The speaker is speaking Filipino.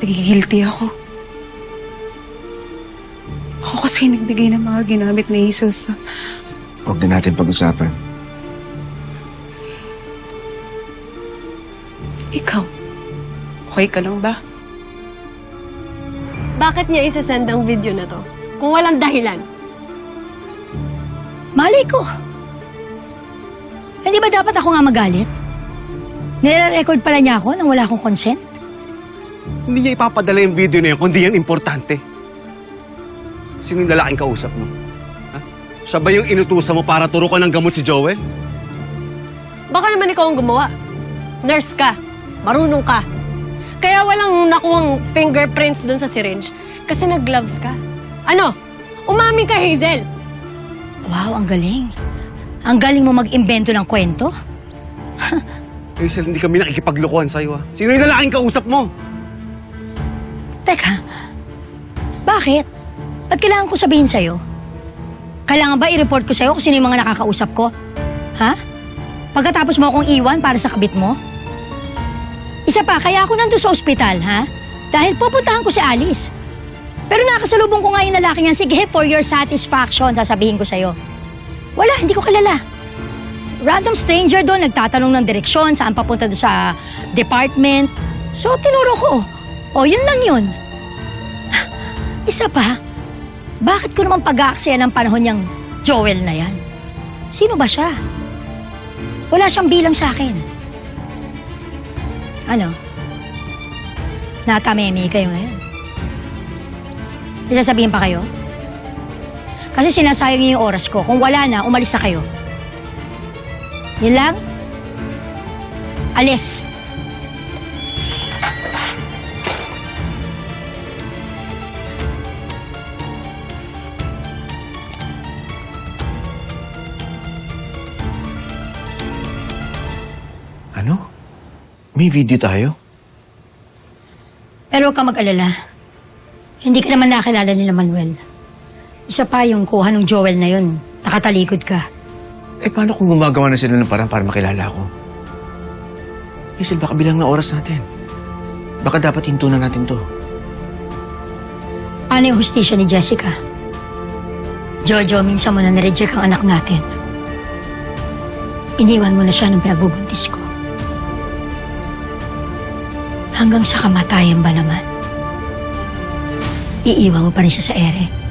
Nagigilty ako. Ako kasi nagbigay ng mga ginamit ni Hazel sa... Huwag na natin pag-usapan. Ikaw, okay ka lang ba? Bakit niya isasend ang video na to? Kung walang dahilan. Malay ko. Hindi ba dapat ako nga magalit? Nire-record pala niya ako nang wala akong consent? Hindi niya ipapadala yung video na yun, kundi yung importante. Sino yung lalaking kausap mo? Ha? Siya ba yung inutusan mo para turukan ng gamot si Joel? Baka naman ikaw ang gumawa. Nurse ka. Marunong ka. Kaya walang nakuhang fingerprints dun sa syringe. Kasi nag-gloves ka. Ano? Umamin ka, Hazel! Wow, ang galing. Ang galing mo mag-imbento ng kwento. Hazel, hindi kami nakikipaglokohan sa'yo, ha? Sino yung lalaking kausap mo? Teka, bakit? Ba't kailangan ko sabihin sa'yo? Kailangan ba i-report ko sa'yo kung sino yung mga nakakausap ko? Ha? Pagkatapos mo akong iwan para sa kabit mo? Isa pa, kaya ako nandun sa ospital, ha? Dahil pupuntahan ko si Alice. Pero nakasalubong ko nga yung lalaki niyan. Sige, for your satisfaction, sasabihin ko sa'yo. Wala, hindi ko kilala. Random stranger doon, nagtatanong ng direksyon, saan papunta doon sa department. So, tinuro ko. O, yun lang yun. Isa pa, bakit ko naman pag-aaksaya ng panahon niyang Joel na yan? Sino ba siya? Wala siyang bilang sa akin. Ano? Natameme kayo ngayon? May sasabihin pa kayo? Kasi sinasayang niyo yung oras ko. Kung wala na, umalis na kayo. Yun lang? Alis. Ano? May video tayo? Pero huwag ka mag-alala. Hindi ka naman nakilala ni Manuel. Isa pa yung kuha ng Joel na yun. Nakatalikod ka. Eh, paano kung gumagawa na sila ng parang para makilala ako? Hazel, baka bilang na oras natin. Baka dapat hinto na natin to. Paano yung hustisya ni Jessica? Jojo, minsan mo na nireject ang anak natin. Iniwan mo na siya nung pinagbubuntis ko. Hanggang sa kamatayan ba naman? Iiwan mo pa rin siya sa ere.